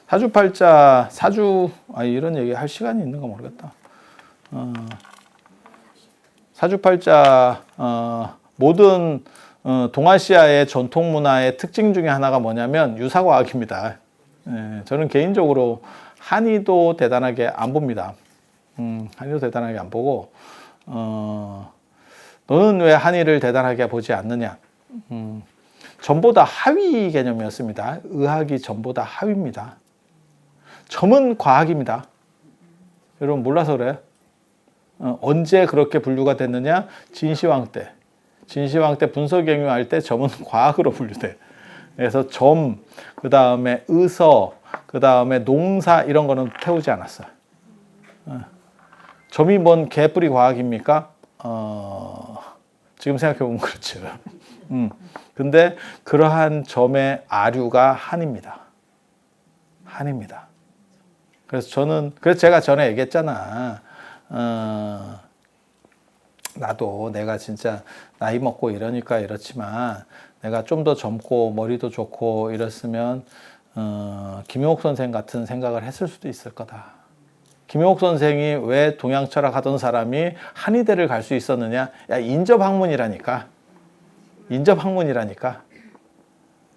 사주팔자, 이런 얘기 할 시간이 있는가 모르겠다. 사주팔자, 모든 동아시아의 전통 문화의 특징 중에 하나가 뭐냐면 유사과학입니다. 저는 개인적으로 한의도 대단하게 안 봅니다. 한의도 대단하게 안 보고, 너는 왜 한의를 대단하게 보지 않느냐? 전보다 하위 개념이었습니다. 의학이 전보다 하위입니다. 점은 과학입니다. 여러분 몰라서 그래. 언제 그렇게 분류가 됐느냐? 진시황 때. 진시황 때 분서경유할 때 점은 과학으로 분류돼. 그래서 점, 그 다음에 의서, 그 다음에 농사 이런 거는 태우지 않았어요. 점이 뭔 개뿔이 과학입니까? 지금 생각해보면 그렇죠. 근데 그러한 점의 아류가 한입니다. 한입니다. 그래서 제가 전에 얘기했잖아. 나도 내가 진짜 나이 먹고 이러니까 이렇지만 내가 좀 더 젊고 머리도 좋고 이랬으면 김용옥 선생 같은 생각을 했을 수도 있을 거다. 김용옥 선생이 왜 동양철학 하던 사람이 한의대를 갈 수 있었느냐? 야, 인접학문이라니까. 인접학문이라니까.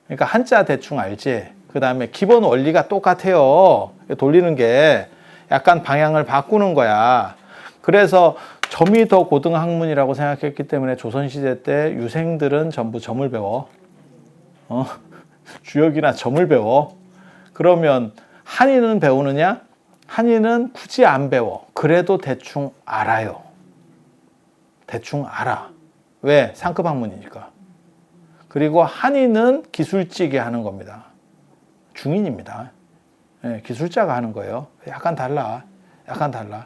그러니까 한자 대충 알지? 그 다음에 기본 원리가 똑같아요. 돌리는 게 약간 방향을 바꾸는 거야. 그래서 점이 더 고등학문이라고 생각했기 때문에 조선시대 때 유생들은 전부 점을 배워. 주역이나 점을 배워. 그러면 한의는 배우느냐? 한의는 굳이 안 배워. 그래도 대충 알아요. 대충 알아. 왜? 상급 학문이니까. 그리고 한의는 기술직이 하는 겁니다. 중인입니다. 네, 기술자가 하는 거예요. 약간 달라. 약간 달라.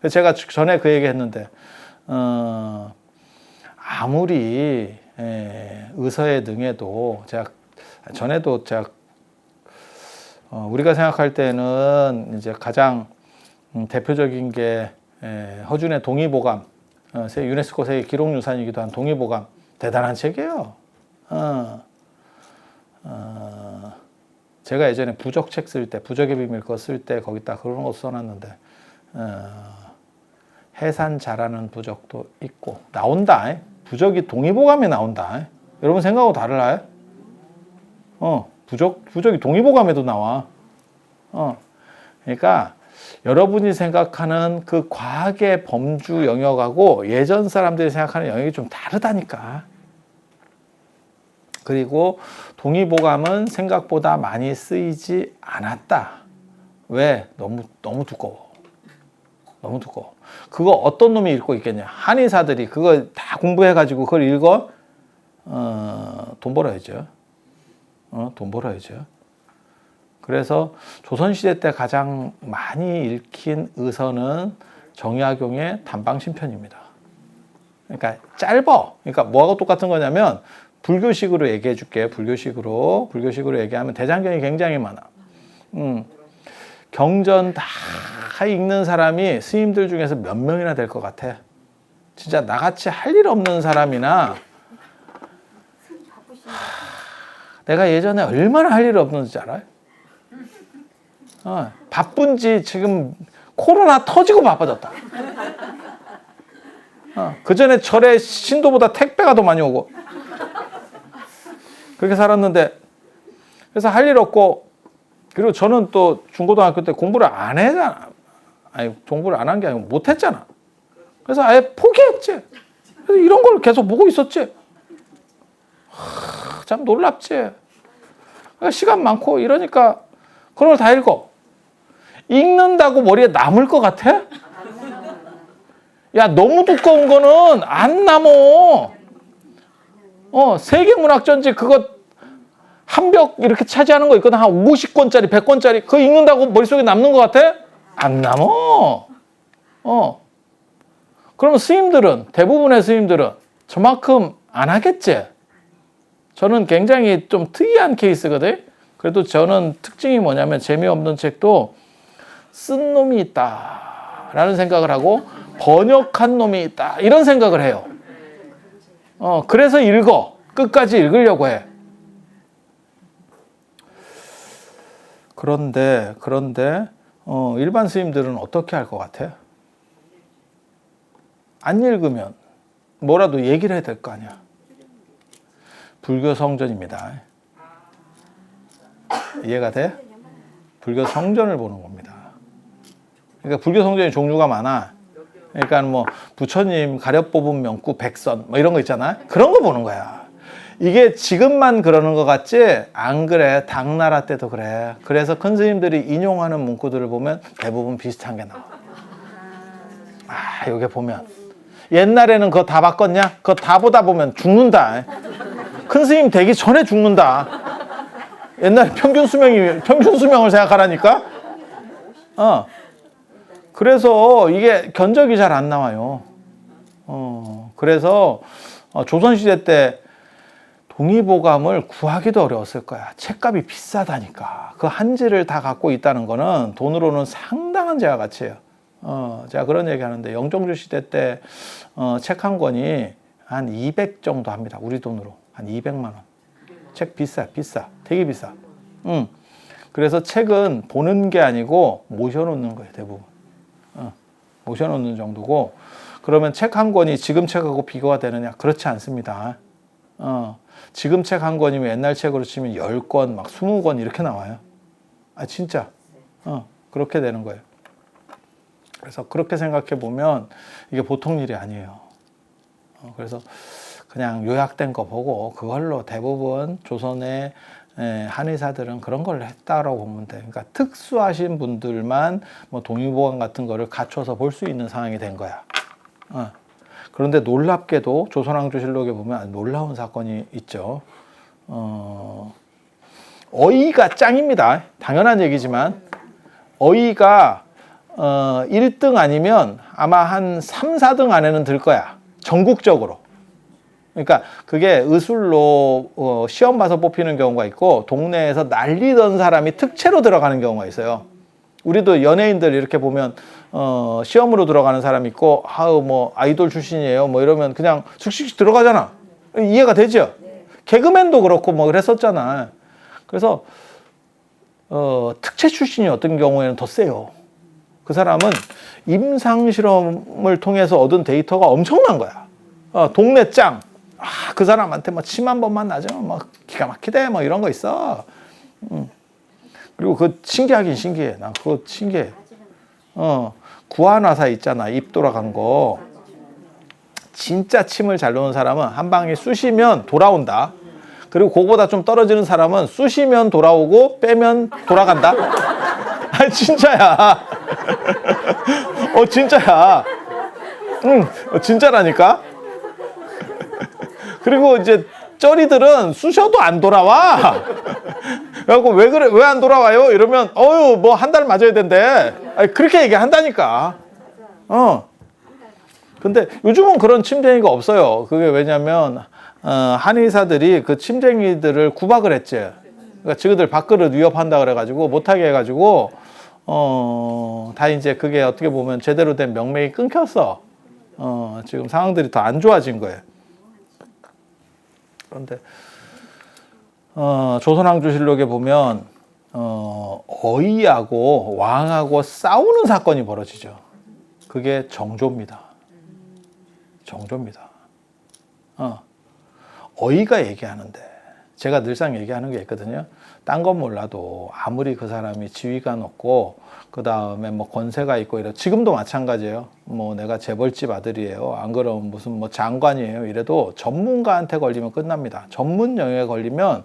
제가 전에 그 얘기 했는데, 아무리 의서에 능해도, 전에도 우리가 생각할 때는 이제 가장 대표적인 게 허준의 동의보감, 유네스코 세계 기록유산이기도 한 동의보감, 대단한 책이에요. 제가 예전에 부적책 쓸 때, 부적의 비밀 거 쓸 때 거기다 그런 거 써놨는데, 해산 잘하는 부적도 있고, 나온다. 부적이 동의보감에 나온다. 여러분 생각하고 다르나요? 부적이 동의보감에도 나와. 그러니까 여러분이 생각하는 그 과학의 범주 영역하고 예전 사람들이 생각하는 영역이 좀 다르다니까. 그리고 동의보감은 생각보다 많이 쓰이지 않았다. 왜? 너무 두꺼워. 너무 두꺼워. 그거 어떤 놈이 읽고 있겠냐? 한의사들이 그거 다 공부해가지고 그걸 읽어? 돈 벌어야죠. 돈 벌어야죠. 그래서 조선시대 때 가장 많이 읽힌 의서는 정약용의 단방신편입니다. 그러니까 짧어. 그러니까 뭐하고 똑같은 거냐면 불교식으로 얘기해 줄게. 불교식으로 얘기하면 대장경이 굉장히 많아. 경전 다 읽는 사람이 스님들 중에서 몇 명이나 될 것 같아. 진짜 나같이 할 일 없는 사람이나 내가 예전에 얼마나 할 일 없는지 알아요? 바쁜지 지금 코로나 터지고 바빠졌다. 그 전에 절에 신도보다 택배가 더 많이 오고 그렇게 살았는데, 그래서 할 일 없고, 그리고 저는 또 중고등학교 때 공부를 안 했잖아. 아니, 공부를 안 한 게 아니고 못 했잖아. 그래서 아예 포기했지. 그래서 이런 걸 계속 보고 있었지. 참 놀랍지. 그러니까 시간 많고 이러니까 그런 걸 다 읽어. 읽는다고 머리에 남을 것 같아? 야, 너무 두꺼운 거는 안 남어. 세계문학전지 그거 한 벽 이렇게 차지하는 거 있거든. 한 50권짜리, 100권짜리. 그거 읽는다고 머릿속에 남는 것 같아? 안 남어. 그러면 스님들은, 대부분의 스님들은 저만큼 안 하겠지? 저는 굉장히 좀 특이한 케이스거든. 그래도 저는 특징이 뭐냐면 재미없는 책도 쓴 놈이 있다 라는 생각을 하고 번역한 놈이 있다 이런 생각을 해요. 그래서 끝까지 읽으려고 해. 그런데 일반 스님들은 어떻게 할 것 같아? 안 읽으면 뭐라도 얘기를 해야 될 거 아니야. 불교 성전입니다. 이해가 돼? 불교 성전을 보는 겁니다. 그러니까 불교 성전이 종류가 많아. 그러니까 뭐 부처님 가려 뽑은 명구 백선 뭐 이런 거 있잖아. 그런 거 보는 거야. 이게 지금만 그러는 것 같지? 안 그래. 당나라 때도 그래. 그래서 큰 스님들이 인용하는 문구들을 보면 대부분 비슷한 게 나와. 여기 보면 옛날에는 그거 다 바꿨냐? 그거 다 보다 보면 죽는다. 큰 스님 되기 전에 죽는다. 옛날에 평균 수명을 생각하라니까. 그래서 이게 견적이 잘 안 나와요. 그래서 조선시대 때 동의보감을 구하기도 어려웠을 거야. 책값이 비싸다니까. 그 한지를 다 갖고 있다는 거는 돈으로는 상당한 재화 가치예요. 제가 그런 얘기 하는데 영종조 시대 때 책 한 권이 한 200 정도 합니다. 우리 돈으로. 한 200만 원. 책 비싸. 되게 비싸. 그래서 책은 보는 게 아니고 모셔놓는 거예요. 대부분. 모셔놓는 정도고 그러면 책 한 권이 지금 책하고 비교가 되느냐? 그렇지 않습니다. 지금 책 한 권이면 옛날 책으로 치면 10권, 막 20권 이렇게 나와요. 진짜. 그렇게 되는 거예요. 그래서 그렇게 생각해 보면 이게 보통 일이 아니에요. 그래서 그냥 요약된 거 보고 그걸로 대부분 조선의 한의사들은 그런 걸 했다라고 보면 돼. 그러니까 특수하신 분들만 뭐 동의보감 같은 거를 갖춰서 볼 수 있는 상황이 된 거야. 그런데 놀랍게도 조선왕조실록에 보면 놀라운 사건이 있죠. 어이가 짱입니다. 당연한 얘기지만 어이가 1등 아니면 아마 한 3, 4등 안에는 들 거야. 전국적으로. 그러니까 그게 의술로 시험 봐서 뽑히는 경우가 있고 동네에서 날리던 사람이 특채로 들어가는 경우가 있어요. 우리도 연예인들 이렇게 보면 시험으로 들어가는 사람이 있고 뭐 아이돌 출신이에요 뭐 이러면 그냥 즉시 들어가잖아. 이해가 되죠? 개그맨도 그렇고 뭐 그랬었잖아. 그래서 특채 출신이 어떤 경우에는 더 세요. 그 사람은 임상 실험을 통해서 얻은 데이터가 엄청난 거야. 동네 짱. 그 사람한테 뭐 침 한 번만 맞으면 뭐 기가 막히대 뭐 이런 거 있어. 그리고 그 신기하긴 신기해. 난 그거 신기해. 구안화사 있잖아. 입 돌아간 거. 진짜 침을 잘 놓은 사람은 한 방에 쑤시면 돌아온다. 그리고 그거보다 좀 떨어지는 사람은 쑤시면 돌아오고 빼면 돌아간다. 진짜야. 진짜야. 진짜라니까. 그리고 이제 쩌리들은 쑤셔도 안 돌아와. 그래갖고 왜 그래? 왜 안 돌아와요? 이러면 뭐 한 달 맞아야 된대. 그렇게 얘기한다니까. 근데 요즘은 그런 침쟁이가 없어요. 그게 왜냐면 한의사들이 그 침쟁이들을 구박을 했지. 그러니까 지그들 밥그릇 위협한다 그래가지고 못하게 해가지고 다 이제 그게 어떻게 보면 제대로 된 명맥이 끊겼어. 지금 상황들이 더 안 좋아진 거예요. 그런데 조선왕조실록에 보면 어이하고 왕하고 싸우는 사건이 벌어지죠. 그게 정조입니다. 정조입니다. 어이가 얘기하는데 제가 늘상 얘기하는 게 있거든요. 딴 건 몰라도 아무리 그 사람이 지위가 높고 그 다음에 뭐 권세가 있고 이래 지금도 마찬가지예요. 뭐 내가 재벌집 아들이에요. 안 그러면 무슨 뭐 장관이에요. 이래도 전문가한테 걸리면 끝납니다. 전문 영역에 걸리면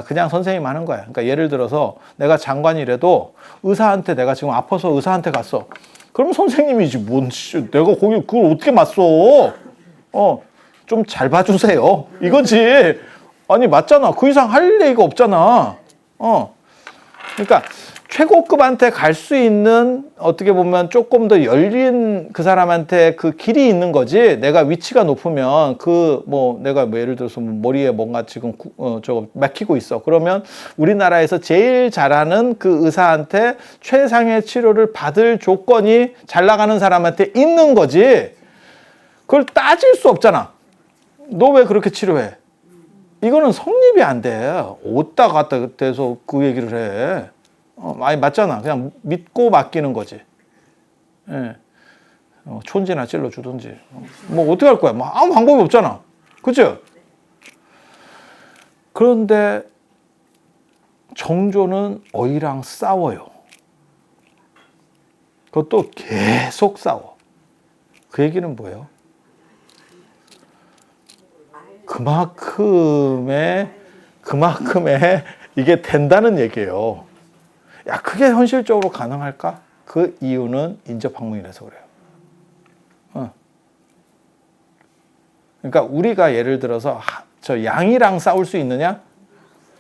그냥 선생님 하는 거야. 그러니까 예를 들어서 내가 장관이라도 의사한테 내가 지금 아파서 의사한테 갔어. 그럼 선생님이지 뭔 내가 거기 그걸 어떻게 맞서? 좀 잘 봐주세요. 이거지. 아니 맞잖아. 그 이상 할 얘기가 없잖아. 그러니까 최고급한테 갈 수 있는 어떻게 보면 조금 더 열린 그 사람한테 그 길이 있는 거지. 내가 위치가 높으면 내가 뭐 예를 들어서 머리에 뭔가 지금 저거 막히고 있어. 그러면 우리나라에서 제일 잘하는 그 의사한테 최상의 치료를 받을 조건이 잘 나가는 사람한테 있는 거지. 그걸 따질 수 없잖아. 너 왜 그렇게 치료해? 이거는 성립이 안 돼. 어디다 갖다 대서 그 얘기를 해. 많이 맞잖아. 그냥 믿고 맡기는 거지. 예. 촌지나 찔러주든지. 뭐 어떻게 할 거야? 뭐 아무 방법이 없잖아. 그죠? 그런데 정조는 어이랑 싸워요. 그것도 계속 싸워. 그 얘기는 뭐예요? 그만큼의 이게 된다는 얘기예요. 야, 그게 현실적으로 가능할까? 그 이유는 인접학문이라서 그래요. 그러니까 우리가 예를 들어서 저 양이랑 싸울 수 있느냐?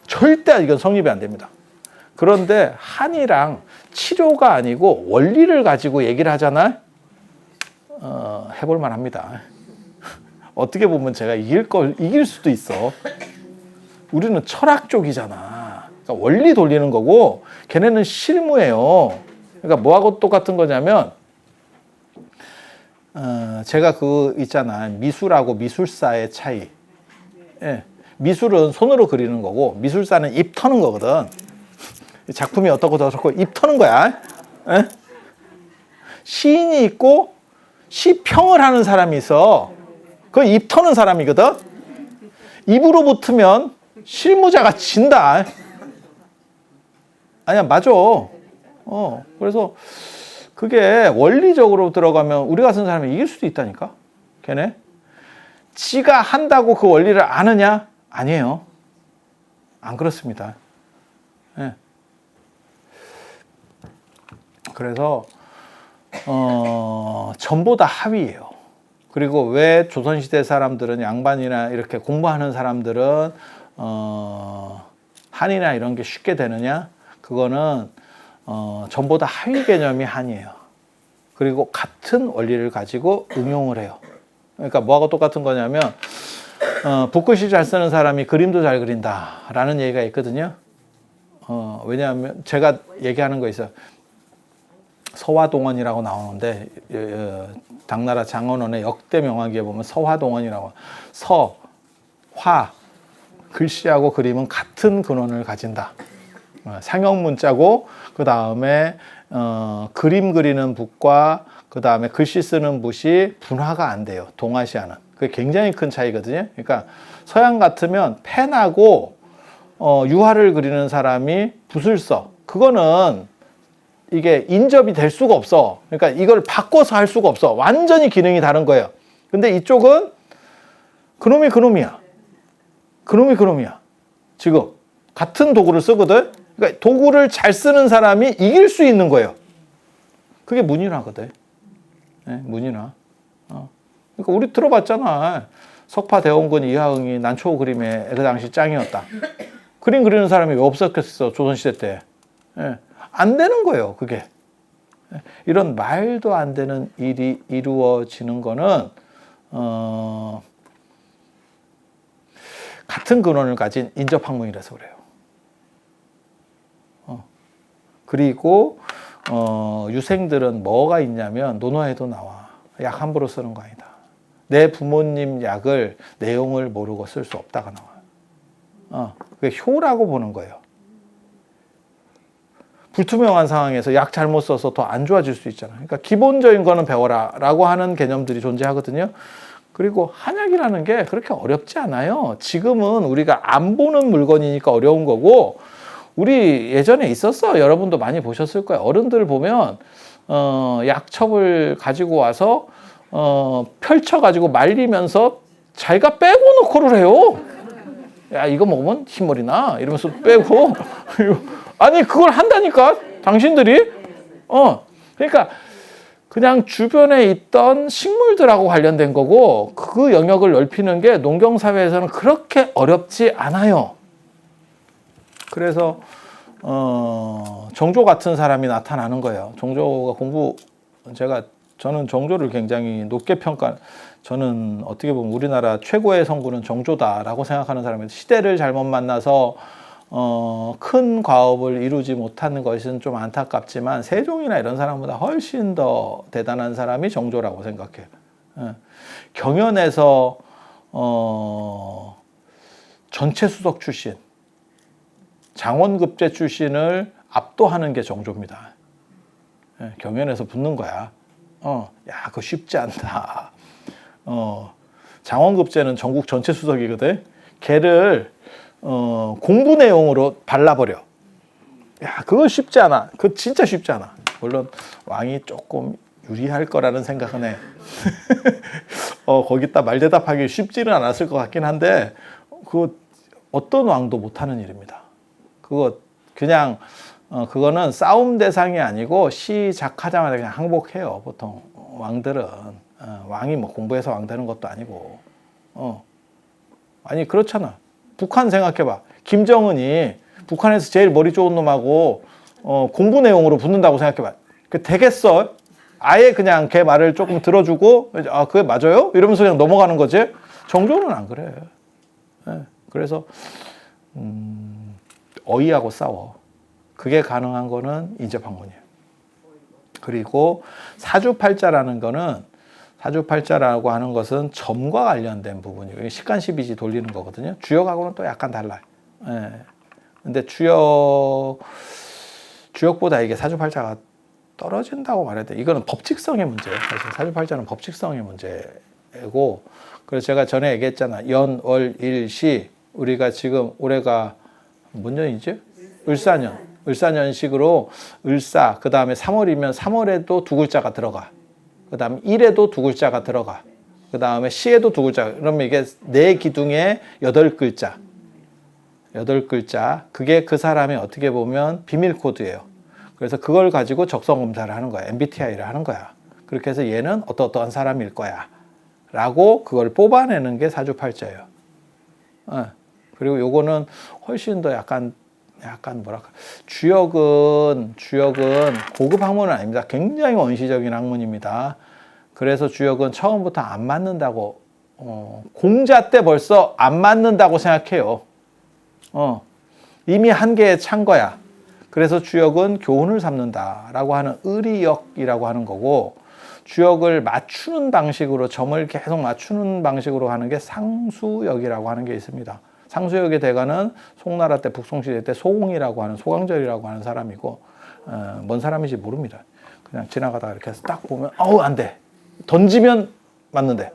절대 이건 성립이 안 됩니다. 그런데 한이랑 치료가 아니고 원리를 가지고 얘기를 하잖아요. 해볼 만합니다. 어떻게 보면 제가 이길 수도 있어. 우리는 철학 쪽이잖아. 그러니까 원리 돌리는 거고 걔네는 실무예요. 그러니까 뭐하고 똑같은 거냐면 제가 그 있잖아. 미술하고 미술사의 차이. 예. 미술은 손으로 그리는 거고 미술사는 입 터는 거거든. 작품이 어떻고 저렇고 입 터는 거야. 예? 시인이 있고 시평을 하는 사람이 있어. 그 입 터는 사람이거든. 입으로 붙으면 실무자가 진다. 아니야, 맞아. 그래서 그게 원리적으로 들어가면 우리 같은 사람이 이길 수도 있다니까. 걔네. 지가 한다고 그 원리를 아느냐? 아니에요. 안 그렇습니다. 네. 그래서 전보다 하위예요. 그리고 왜 조선시대 사람들은 양반이나 이렇게 공부하는 사람들은 한이나 이런 게 쉽게 되느냐? 그거는 전보다 하위 개념이 한이에요. 그리고 같은 원리를 가지고 응용을 해요. 그러니까 뭐하고 똑같은 거냐면 붓글씨 잘 쓰는 사람이 그림도 잘 그린다라는 얘기가 있거든요. 왜냐하면 제가 얘기하는 거 있어요. 서화동원이라고 나오는데 당나라 장원원의 역대 명화기에 보면 서화동원이라고 서화 글씨하고 그림은 같은 근원을 가진다. 상형문자고 그 다음에 그림 그리는 붓과 그 다음에 글씨 쓰는 붓이 분화가 안 돼요. 동아시아는. 그게 굉장히 큰 차이거든요. 그러니까 서양 같으면 펜하고 유화를 그리는 사람이 붓을 써. 그거는 이게 인접이 될 수가 없어. 그러니까 이걸 바꿔서 할 수가 없어. 완전히 기능이 다른 거예요. 근데 이쪽은 그놈이 그놈이야. 그놈이 그놈이야. 지금 같은 도구를 쓰거든. 그러니까 도구를 잘 쓰는 사람이 이길 수 있는 거예요. 그게 문인화거든. 네, 문인화. 그러니까 우리 들어봤잖아. 석파대원군 이하응이 난초 그림에 그 당시 짱이었다. 그림 그리는 사람이 왜 없었겠어, 조선시대 때. 네, 안 되는 거예요, 그게. 이런 말도 안 되는 일이 이루어지는 거는 같은 근원을 가진 인접학문이라서 그래요. 그리고 유생들은 뭐가 있냐면 논어에도 나와. 약 함부로 쓰는 거 아니다. 내 부모님 약을 내용을 모르고 쓸 수 없다가 나와요. 그게 효라고 보는 거예요. 불투명한 상황에서 약 잘못 써서 더 안 좋아질 수 있잖아요. 그러니까 기본적인 거는 배워라 라고 하는 개념들이 존재하거든요. 그리고 한약이라는 게 그렇게 어렵지 않아요. 지금은 우리가 안 보는 물건이니까 어려운 거고 우리 예전에 있었어. 여러분도 많이 보셨을 거예요. 어른들 보면 약첩을 가지고 와서 펼쳐가지고 말리면서 자기가 빼고 놓고를 해요. 야, 이거 먹으면 흰머리 나 이러면서 빼고 아니 그걸 한다니까 당신들이. 그러니까 그냥 주변에 있던 식물들하고 관련된 거고 그 영역을 넓히는 게 농경사회에서는 그렇게 어렵지 않아요. 그래서 정조 같은 사람이 나타나는 거예요. 정조가 저는 정조를 굉장히 높게 저는 어떻게 보면 우리나라 최고의 성군은 정조다라고 생각하는 사람인데 시대를 잘못 만나서 큰 과업을 이루지 못하는 것은 좀 안타깝지만 세종이나 이런 사람보다 훨씬 더 대단한 사람이 정조라고 생각해요. 경연에서 전체 수석 출신 장원급제 출신을 압도하는 게 정조입니다. 예, 경연에서 붙는 거야. 야, 그거 쉽지 않다. 장원급제는 전국 전체 수석이거든. 걔를 공부 내용으로 발라버려. 야, 그거 쉽지 않아. 그거 진짜 쉽지 않아. 물론 왕이 조금 유리할 거라는 생각은 해. 거기다 말대답하기 쉽지는 않았을 것 같긴 한데, 그거 어떤 왕도 못하는 일입니다. 그거 그냥 그거는 싸움 대상이 아니고 시작하자마자 그냥 항복해요. 보통 왕들은 왕이 뭐 공부해서 왕 되는 것도 아니고. 아니 그렇잖아. 북한 생각해봐. 김정은이 북한에서 제일 머리 좋은 놈하고 공부 내용으로 붙는다고 생각해봐. 그 되겠어? 아예 그냥 걔 말을 조금 들어주고 아 그게 맞아요? 이러면서 그냥 넘어가는 거지. 정조는 안 그래. 네. 그래서 어이하고 싸워. 그게 가능한 거는 인제방문이에요. 그리고 사주팔자라는 거는 사주팔자라고 하는 것은 점과 관련된 부분이고 식간십이지 돌리는 거거든요. 주역하고는 또 약간 달라요. 예. 근데 주역보다 이게 사주팔자가 떨어진다고 말해야 돼. 이거는 법칙성의 문제예요. 사실 사주팔자는 법칙성의 문제고. 그래서 제가 전에 얘기했잖아. 연, 월, 일, 시. 우리가 지금 올해가 뭔 년이지? 을사년. 을사년식으로 을사. 그 다음에 3월이면 3월에도 두 글자가 들어가. 그 다음에 일에도 두 글자가 들어가. 그 다음에 시에도 두 글자. 그러면 이게 네 기둥에 8글자. 8글자. 그게 그 사람이 어떻게 보면 비밀 코드예요. 그래서 그걸 가지고 적성 검사를 하는 거야. MBTI를 하는 거야. 그렇게 해서 얘는 어떠한 사람일 거야. 라고 그걸 뽑아내는 게 사주팔자예요. 그리고 요거는 훨씬 더 약간 뭐랄까. 주역은 고급 학문은 아닙니다. 굉장히 원시적인 학문입니다. 그래서 주역은 처음부터 안 맞는다고, 공자 때 벌써 안 맞는다고 생각해요. 이미 한계에 찬 거야. 그래서 주역은 교훈을 삼는다라고 하는 의리역이라고 하는 거고, 주역을 맞추는 방식으로 점을 계속 맞추는 방식으로 하는 게 상수역이라고 하는 게 있습니다. 상수역의 대가는 송나라 때 북송시대 때 소공이라고 하는 소강절이라고 하는 사람이고 뭔 사람인지 모릅니다. 그냥 지나가다가 이렇게 해서 딱 보면 안 돼. 던지면 맞는데.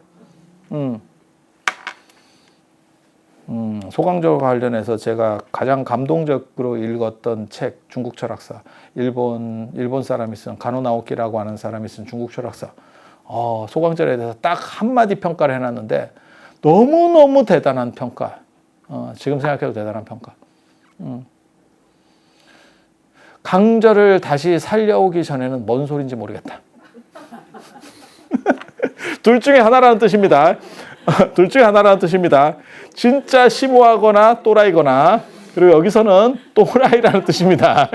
소강절 관련해서 제가 가장 감동적으로 읽었던 책 중국 철학사 일본 사람이 쓴 가노나오키라고 하는 사람이 쓴 중국 철학사 소강절에 대해서 딱 한마디 평가를 해놨는데 너무너무 대단한 평가. 지금 생각해도 대단한 평가. 강절을 다시 살려오기 전에는 뭔 소린지 모르겠다. 둘 중에 하나라는 뜻입니다. 둘 중에 하나라는 뜻입니다. 진짜 심오하거나 또라이거나, 그리고 여기서는 또라이라는 뜻입니다.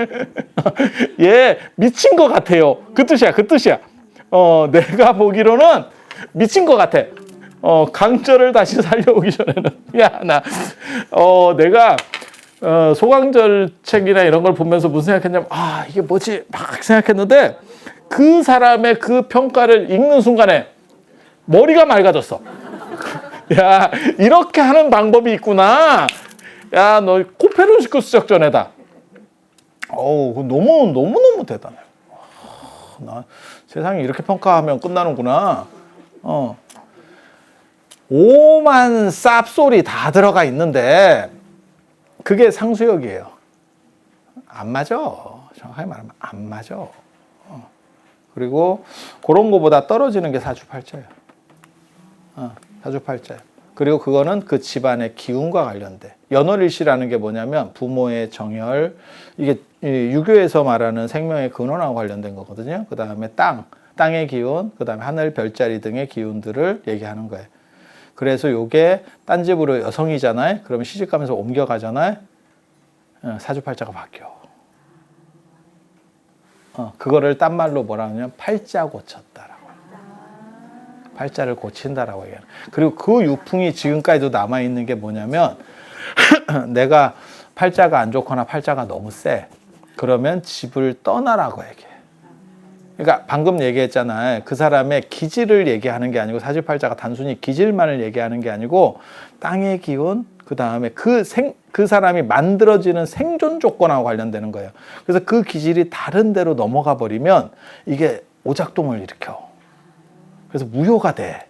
얘 미친 것 같아요. 그 뜻이야. 내가 보기로는 미친 것 같아. 강절을 다시 살려오기 전에는. 야, 내가 소강절 책이나 이런 걸 보면서 무슨 생각했냐면, 이게 뭐지? 막 생각했는데, 그 사람의 그 평가를 읽는 순간에 머리가 맑아졌어. 야, 이렇게 하는 방법이 있구나. 야, 너 코페르니쿠스 작전에다. 너무 대단해요. 나 세상에 이렇게 평가하면 끝나는구나. 오만 쌉소리 다 들어가 있는데 그게 상수역이에요. 안 맞아. 정확하게 말하면 안 맞아. 그리고 그런 거보다 떨어지는 게 사주팔자예요. 사주팔자예요. 그리고 그거는 그 집안의 기운과 관련돼. 연월일시라는 게 뭐냐면 부모의 정열, 이게 유교에서 말하는 생명의 근원하고 관련된 거거든요. 그 다음에 땅의 기운, 그 다음에 하늘, 별자리 등의 기운들을 얘기하는 거예요. 그래서 요게 딴 집으로 여성이잖아요. 그러면 시집가면서 옮겨가잖아요. 사주팔자가 바뀌어. 그거를 딴 말로 뭐라 하냐면 팔자 고쳤다라고. 팔자를 고친다라고 얘기하는. 그리고 그 유풍이 지금까지도 남아있는 게 뭐냐면 내가 팔자가 안 좋거나 팔자가 너무 세. 그러면 집을 떠나라고 얘기해. 그러니까 방금 얘기했잖아요. 그 사람의 기질을 얘기하는 게 아니고 사주팔자가 단순히 기질만을 얘기하는 게 아니고 땅의 기운, 그 다음에 그 사람이 만들어지는 생존 조건하고 관련되는 거예요. 그래서 그 기질이 다른 데로 넘어가 버리면 이게 오작동을 일으켜. 그래서 무효가 돼.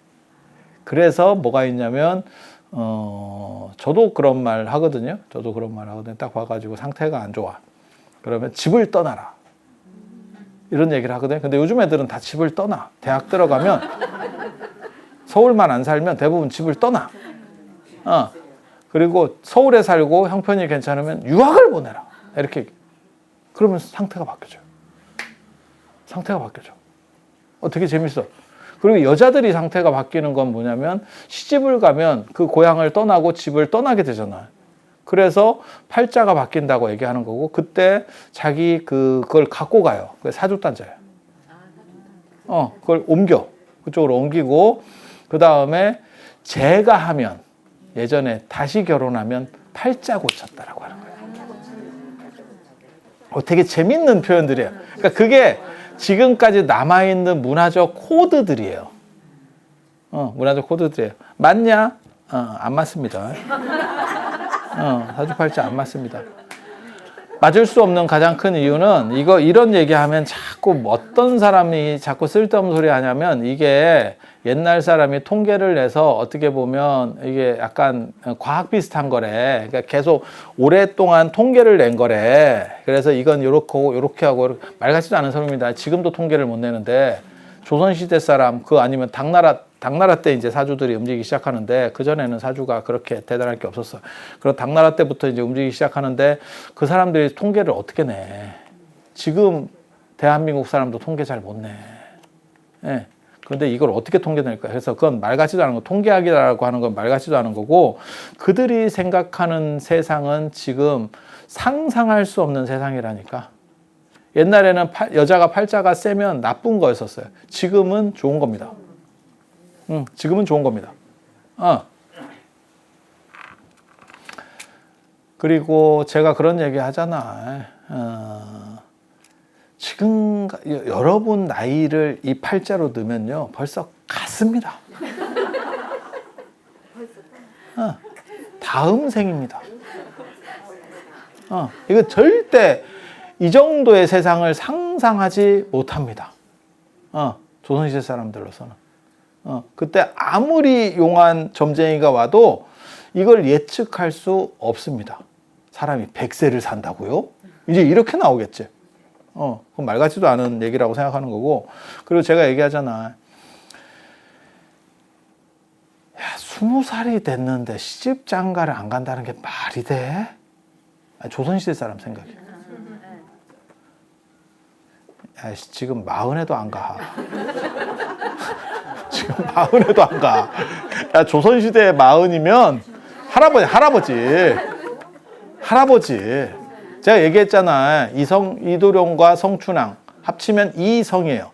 그래서 뭐가 있냐면 저도 그런 말 하거든요. 저도 그런 말 하거든요. 딱 봐가지고 상태가 안 좋아. 그러면 집을 떠나라. 이런 얘기를 하거든요. 근데 요즘 애들은 다 집을 떠나. 대학 들어가면 서울만 안 살면 대부분 집을 떠나. 그리고 서울에 살고 형편이 괜찮으면 유학을 보내라. 이렇게. 그러면 상태가 바뀌어져요. 상태가 바뀌어져. 되게 재밌어. 그리고 여자들이 상태가 바뀌는 건 뭐냐면 시집을 가면 그 고향을 떠나고 집을 떠나게 되잖아요. 그래서 팔자가 바뀐다고 얘기하는 거고 그때 자기 그걸 갖고 가요. 그게 사주단자예요. 그걸 옮겨. 그쪽으로 옮기고 그 다음에 제가 하면 예전에 다시 결혼하면 팔자 고쳤다라고 하는 거예요. 되게 재밌는 표현들이에요. 그러니까 그게 지금까지 남아있는 문화적 코드들이에요. 문화적 코드들이에요. 맞냐? 안 맞습니다. 사주팔자 안 맞습니다. 맞을 수 없는 가장 큰 이유는 이런 얘기하면 자꾸 어떤 사람이 자꾸 쓸데없는 소리 하냐면 이게 옛날 사람이 통계를 내서 어떻게 보면 이게 약간 과학 비슷한 거래. 그러니까 계속 오랫동안 통계를 낸 거래. 그래서 이건 요렇게 하고 말 같지도 않은 소리입니다. 지금도 통계를 못 내는데 조선시대 사람 아니면 당나라 때 이제 사주들이 움직이기 시작하는데 그전에는 사주가 그렇게 대단할 게 없었어요. 그리고 당나라 때부터 이제 움직이기 시작하는데 그 사람들이 통계를 어떻게 내? 지금 대한민국 사람도 통계 잘 못 내. 예. 그런데 이걸 어떻게 통계 낼까? 그래서 그건 말 같지도 않은 거, 통계학이라고 하는 건 말 같지도 않은 거고 그들이 생각하는 세상은 지금 상상할 수 없는 세상이라니까. 옛날에는 여자가 팔자가 세면 나쁜 거였었어요. 지금은 좋은 겁니다. 지금은 좋은 겁니다. 그리고 제가 그런 얘기 하잖아. 지금 여러분 나이를 이 팔자로 넣으면요 벌써 갔습니다. 다음 생입니다. 이거 절대 이 정도의 세상을 상상하지 못합니다. 조선시대 사람들로서는. 그때 아무리 용한 점쟁이가 와도 이걸 예측할 수 없습니다. 사람이 100세를 산다고요? 이제 이렇게 나오겠지. 그건 말 같지도 않은 얘기라고 생각하는 거고. 그리고 제가 얘기하잖아. 야, 20살이 됐는데 시집 장가를 안 간다는 게 말이 돼? 조선시대 사람 생각이야. 야, 지금 40에도 안 가. 지금 40에도 안 가. 야, 조선시대 40이면 할아버지. 제가 얘기했잖아. 이도룡과 성춘왕 합치면 이성이에요.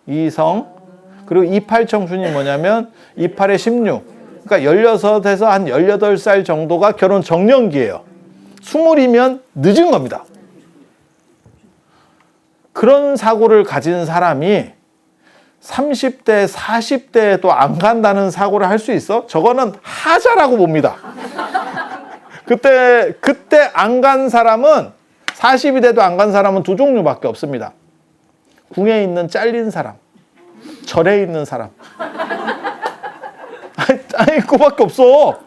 이성. 그리고 28청춘이 뭐냐면 28에 16. 그러니까 16에서 한 18살 정도가 결혼 정년기예요. 20이면 늦은 겁니다. 그런 사고를 가진 사람이 30대, 40대에도 안 간다는 사고를 할 수 있어? 저거는 하자라고 봅니다. 그때 안 간 사람은 40이 돼도 안 간 사람은 두 종류밖에 없습니다. 궁에 있는 잘린 사람, 절에 있는 사람. 아니 그거밖에 없어.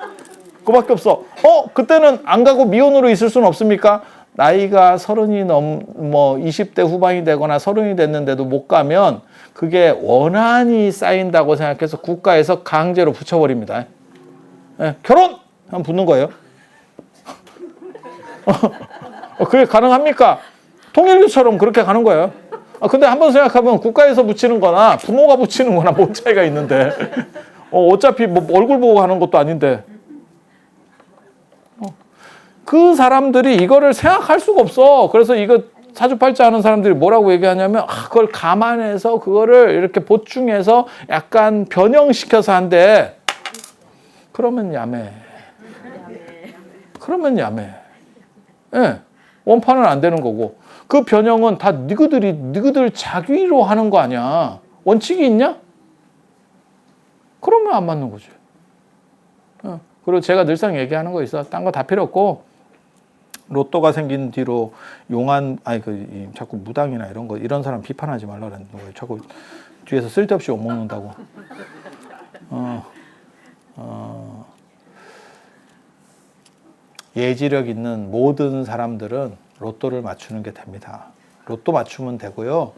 그때는 안 가고 미혼으로 있을 수는 없습니까? 나이가 30이 20대 후반이 되거나 30이 됐는데도 못 가면 그게 원한이 쌓인다고 생각해서 국가에서 강제로 붙여버립니다. 결혼! 하면 붙는 거예요. 그게 가능합니까? 통일교처럼 그렇게 가는 거예요. 근데 한번 생각하면 국가에서 붙이는 거나 부모가 붙이는 거나 뭔 차이가 있는데 어차피 뭐 얼굴 보고 하는 것도 아닌데 그 사람들이 이거를 생각할 수가 없어. 그래서 이거 사주팔자 하는 사람들이 뭐라고 얘기하냐면 그걸 감안해서 그거를 이렇게 보충해서 약간 변형시켜서 한대. 그러면 야매. 예. 원판은 안 되는 거고. 그 변형은 다 너희들 자기로 하는 거 아니야. 원칙이 있냐? 그러면 안 맞는 거지. 그리고 제가 늘상 얘기하는 거 있어. 딴 거 다 필요 없고, 로또가 생긴 뒤로 자꾸 무당이나 이런 사람 비판하지 말라 그랬는 거예요. 자꾸 뒤에서 쓸데없이 욕먹는다고. 예지력 있는 모든 사람들은 로또를 맞추는 게 됩니다. 로또 맞추면 되고요.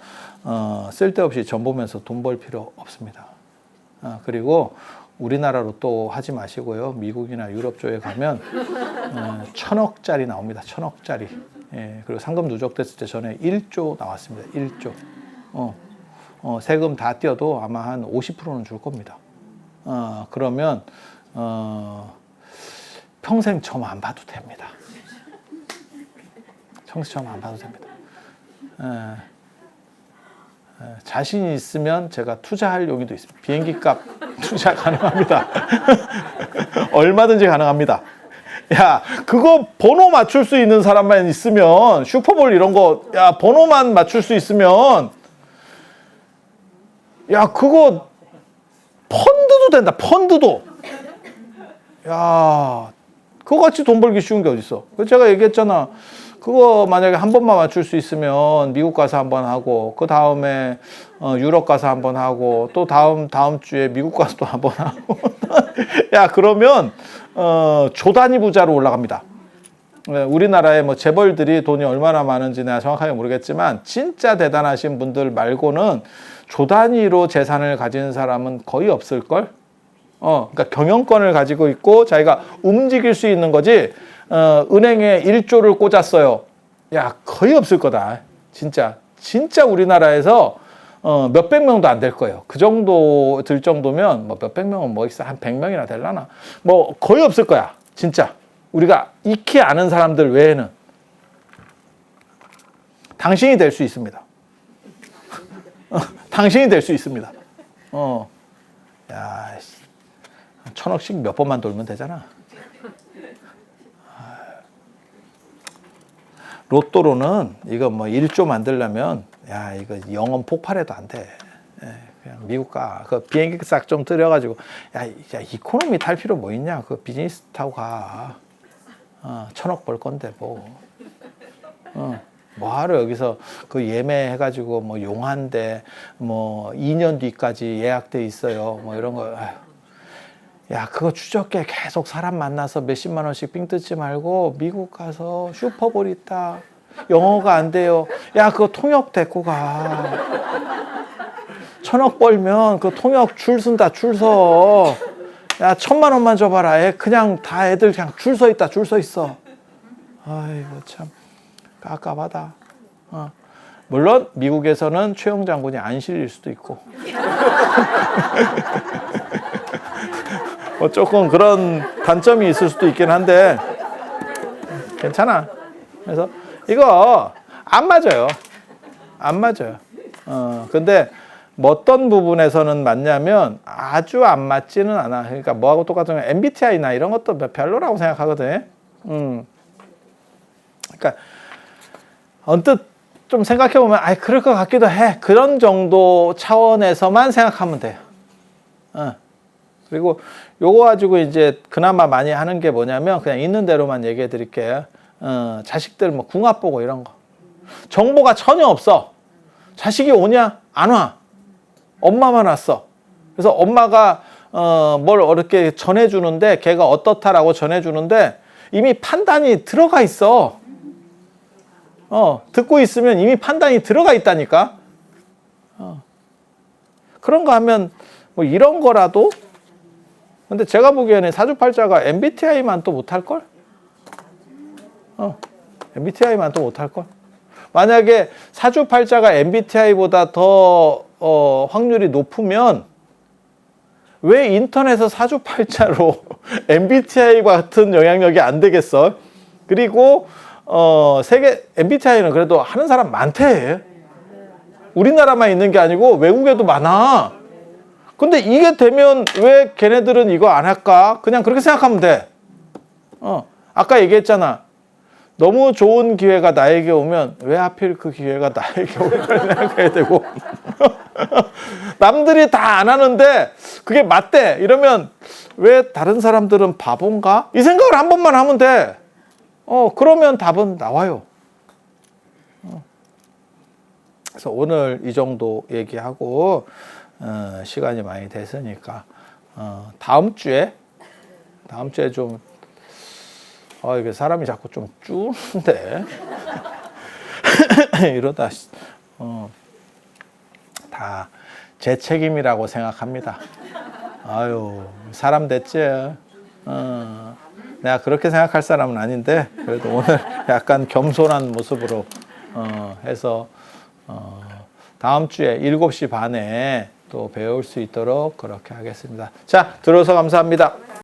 쓸데없이 전 보면서 돈 벌 필요 없습니다. 그리고 우리나라 로또 하지 마시고요. 미국이나 유럽 쪽에 가면 1,000억짜리 나옵니다. 1,000억짜리. 예, 그리고 상금 누적됐을 때 전에 1조 나왔습니다. 1조. 세금 다 떼어도 아마 한 50%는 줄 겁니다. 그러면 평생 점 안 봐도 됩니다. 평생 점 안 봐도 됩니다. 자신이 있으면 제가 투자할 용의도 있습니다. 비행기 값 투자 가능합니다. 얼마든지 가능합니다. 야, 그거 번호 맞출 수 있는 사람만 있으면, 슈퍼볼 이런 거, 야, 번호만 맞출 수 있으면, 야, 그거 펀드도 된다. 펀드도. 야, 그거 같이 돈 벌기 쉬운 게 어딨어. 제가 얘기했잖아. 그거 만약에 한 번만 맞출 수 있으면 미국 가서 한 번 하고, 그 다음에 유럽 가서 한 번 하고, 또 다음 주에 미국 가서 또 한 번 하고. 야, 그러면 조 단위 부자로 올라갑니다. 우리나라의 뭐 재벌들이 돈이 얼마나 많은지 내가 정확하게 모르겠지만, 진짜 대단하신 분들 말고는 조 단위로 재산을 가진 사람은 거의 없을걸? 그러니까 경영권을 가지고 있고 자기가 움직일 수 있는 거지. 은행에 1조를 꽂았어요. 야, 거의 없을 거다. 진짜 우리나라에서 몇백 명도 안 될 거예요. 그 정도 들 정도면 뭐 몇백 명은 뭐 있어. 한 100명이나 되려나? 뭐 거의 없을 거야. 진짜. 우리가 익히 아는 사람들 외에는. 당신이 될 수 있습니다. 당신이 될 수 있습니다. 야, 1,000억씩 몇 번만 돌면 되잖아. 로또로는 이거 뭐 1조 만들려면, 야, 이거 영원 폭발해도 안 돼. 그냥 미국 가. 그 비행기 싹 좀 들여가지고, 야, 이코노미 탈 필요 뭐 있냐? 그 비즈니스 타고 가. 1,000억 벌 건데 뭐. 뭐하러 여기서 그 예매해가지고 뭐 용한데 뭐 2년 뒤까지 예약돼 있어요. 뭐 이런 거. 아휴. 야, 그거 추적해. 계속 사람 만나서 몇십만 원씩 삥 뜯지 말고 미국 가서 슈퍼볼 있다. 영어가 안 돼요. 야, 그거 통역 데리고 가. 1,000억 벌면 그 통역 줄 쓴다. 줄 서. 야, 1,000만 원만 줘봐라. 그냥 다 애들 그냥 줄 서 있다. 줄 서 있어. 아이고 참 깝깝하다. 물론 미국에서는 최영 장군이 안 실릴 수도 있고. 조금 그런 단점이 있을 수도 있긴 한데 괜찮아. 그래서 이거 안 맞아요. 안 맞아요. 근데 뭐 어떤 부분에서는 맞냐면 아주 안 맞지는 않아. 그러니까 뭐하고 똑같으면 MBTI나 이런 것도 별로라고 생각하거든. 그러니까 언뜻 좀 생각해보면 그럴 것 같기도 해. 그런 정도 차원에서만 생각하면 돼요. 그리고 요거 가지고 이제 그나마 많이 하는 게 뭐냐면 그냥 있는 대로만 얘기해 드릴게요. 자식들 뭐 궁합 보고 이런 거. 정보가 전혀 없어. 자식이 오냐? 안 와. 엄마만 왔어. 그래서 엄마가 뭘 이렇게 전해주는데 걔가 어떻다라고 전해주는데 이미 판단이 들어가 있어. 듣고 있으면 이미 판단이 들어가 있다니까. 그런 거 하면 뭐 이런 거라도. 근데 제가 보기에는 사주팔자가 MBTI만 또 못할걸? MBTI만 또 못할걸? 만약에 사주팔자가 MBTI보다 더 확률이 높으면 왜 인터넷에서 사주팔자로 MBTI 같은 영향력이 안 되겠어? 그리고 세계 MBTI는 그래도 하는 사람 많대. 우리나라만 있는 게 아니고 외국에도 많아. 근데 이게 되면 왜 걔네들은 이거 안 할까? 그냥 그렇게 생각하면 돼. 아까 얘기했잖아. 너무 좋은 기회가 나에게 오면 왜 하필 그 기회가 나에게 올까 생각해야 되고 남들이 다 안 하는데 그게 맞대 이러면 왜 다른 사람들은 바본가? 이 생각을 한 번만 하면 돼. 그러면 답은 나와요. 그래서 오늘 이 정도 얘기하고 시간이 많이 됐으니까 다음 주에 좀 이게 사람이 자꾸 좀 쭈는데 이러다 다 제 책임이라고 생각합니다. 아유 사람 됐지. 내가 그렇게 생각할 사람은 아닌데 그래도 오늘 약간 겸손한 모습으로 해서 다음 주에 7시 반에 또 배울 수 있도록 그렇게 하겠습니다. 자, 들어서 감사합니다.